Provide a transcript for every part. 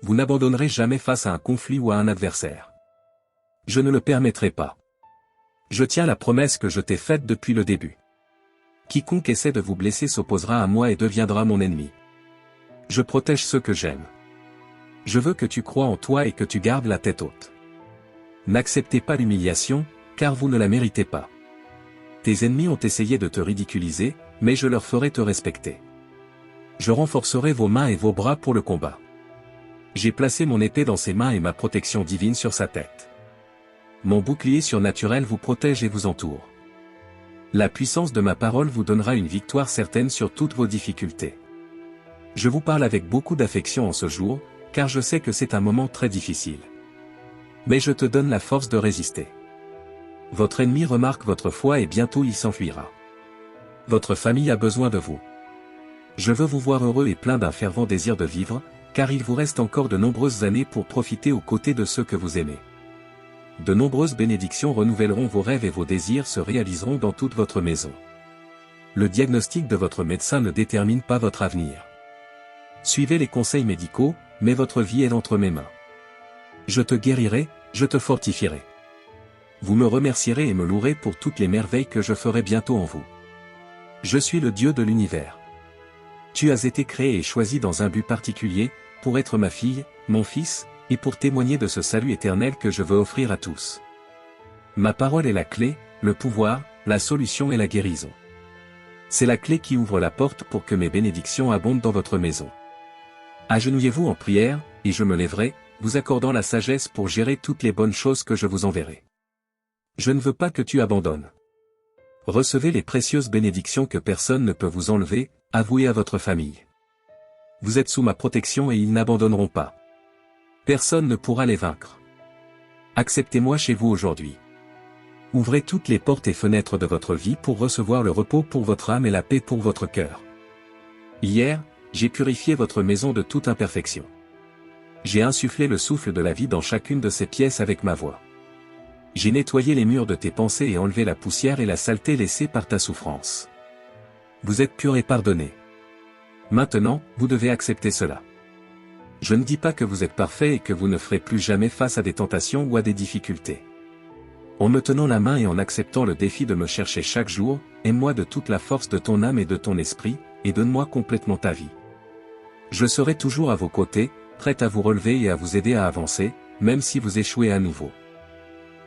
vous n'abandonnerez jamais face à un conflit ou à un adversaire. Je ne le permettrai pas. Je tiens la promesse que je t'ai faite depuis le début. Quiconque essaie de vous blesser s'opposera à moi et deviendra mon ennemi. Je protège ceux que j'aime. Je veux que tu crois en toi et que tu gardes la tête haute. N'acceptez pas l'humiliation, car vous ne la méritez pas. Tes ennemis ont essayé de te ridiculiser, mais je leur ferai te respecter. Je renforcerai vos mains et vos bras pour le combat. J'ai placé mon épée dans ses mains et ma protection divine sur sa tête. Mon bouclier surnaturel vous protège et vous entoure. La puissance de ma parole vous donnera une victoire certaine sur toutes vos difficultés. Je vous parle avec beaucoup d'affection en ce jour, car je sais que c'est un moment très difficile. Mais je te donne la force de résister. Votre ennemi remarque votre foi et bientôt il s'enfuira. Votre famille a besoin de vous. Je veux vous voir heureux et plein d'un fervent désir de vivre, car il vous reste encore de nombreuses années pour profiter aux côtés de ceux que vous aimez. De nombreuses bénédictions renouvelleront vos rêves et vos désirs se réaliseront dans toute votre maison. Le diagnostic de votre médecin ne détermine pas votre avenir. Suivez les conseils médicaux, mais votre vie est entre mes mains. Je te guérirai, je te fortifierai. Vous me remercierez et me louerez pour toutes les merveilles que je ferai bientôt en vous. Je suis le Dieu de l'univers. Tu as été créé et choisi dans un but particulier, pour être ma fille, mon fils, et pour témoigner de ce salut éternel que je veux offrir à tous. Ma parole est la clé, le pouvoir, la solution et la guérison. C'est la clé qui ouvre la porte pour que mes bénédictions abondent dans votre maison. Agenouillez-vous en prière, et je me lèverai, vous accordant la sagesse pour gérer toutes les bonnes choses que je vous enverrai. Je ne veux pas que tu abandonnes. Recevez les précieuses bénédictions que personne ne peut vous enlever, avouez à votre famille. Vous êtes sous ma protection et ils n'abandonneront pas. Personne ne pourra les vaincre. Acceptez-moi chez vous aujourd'hui. Ouvrez toutes les portes et fenêtres de votre vie pour recevoir le repos pour votre âme et la paix pour votre cœur. Hier, j'ai purifié votre maison de toute imperfection. J'ai insufflé le souffle de la vie dans chacune de ces pièces avec ma voix. J'ai nettoyé les murs de tes pensées et enlevé la poussière et la saleté laissée par ta souffrance. Vous êtes pur et pardonné. Maintenant, vous devez accepter cela. Je ne dis pas que vous êtes parfait et que vous ne ferez plus jamais face à des tentations ou à des difficultés. En me tenant la main et en acceptant le défi de me chercher chaque jour, aime-moi de toute la force de ton âme et de ton esprit, et donne-moi complètement ta vie. Je serai toujours à vos côtés, prêt à vous relever et à vous aider à avancer, même si vous échouez à nouveau.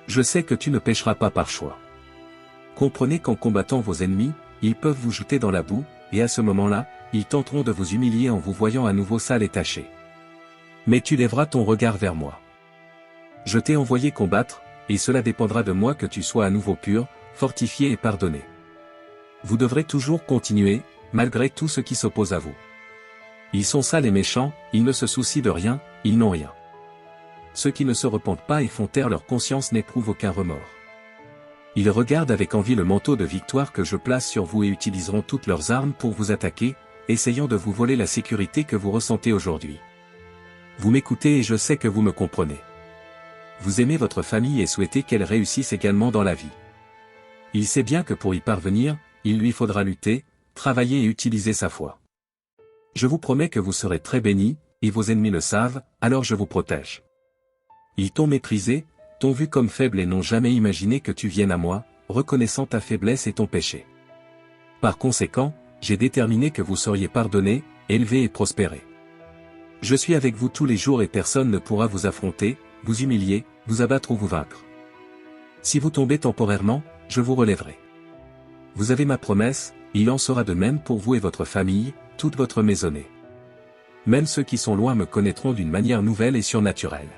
Je sais que tu ne pécheras pas par choix. Comprenez qu'en combattant vos ennemis, ils peuvent vous jeter dans la boue, et à ce moment-là, ils tenteront de vous humilier en vous voyant à nouveau sale et taché. Mais tu lèveras ton regard vers moi. Je t'ai envoyé combattre, et cela dépendra de moi que tu sois à nouveau pur, fortifié et pardonné. Vous devrez toujours continuer, malgré tout ce qui s'oppose à vous. Ils sont sales et méchants, ils ne se soucient de rien, ils n'ont rien. Ceux qui ne se repentent pas et font taire leur conscience n'éprouvent aucun remords. Ils regardent avec envie le manteau de victoire que je place sur vous et utiliseront toutes leurs armes pour vous attaquer, essayant de vous voler la sécurité que vous ressentez aujourd'hui. Vous m'écoutez et je sais que vous me comprenez. Vous aimez votre famille et souhaitez qu'elle réussisse également dans la vie. Il sait bien que pour y parvenir, il lui faudra lutter, travailler et utiliser sa foi. Je vous promets que vous serez très bénis, et vos ennemis le savent, alors je vous protège. Ils t'ont méprisé, t'ont vu comme faible et n'ont jamais imaginé que tu viennes à moi, reconnaissant ta faiblesse et ton péché. Par conséquent, j'ai déterminé que vous seriez pardonnés, élevés et prospérés. Je suis avec vous tous les jours et personne ne pourra vous affronter, vous humilier, vous abattre ou vous vaincre. Si vous tombez temporairement, je vous relèverai. Vous avez ma promesse, il en sera de même pour vous et votre famille, toute votre maisonnée. Même ceux qui sont loin me connaîtront d'une manière nouvelle et surnaturelle.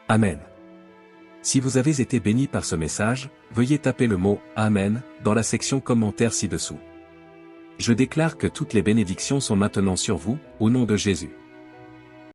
Amen. Si vous avez été béni par ce message, veuillez taper le mot « Amen » dans la section commentaires ci-dessous. Je déclare que toutes les bénédictions sont maintenant sur vous, au nom de Jésus.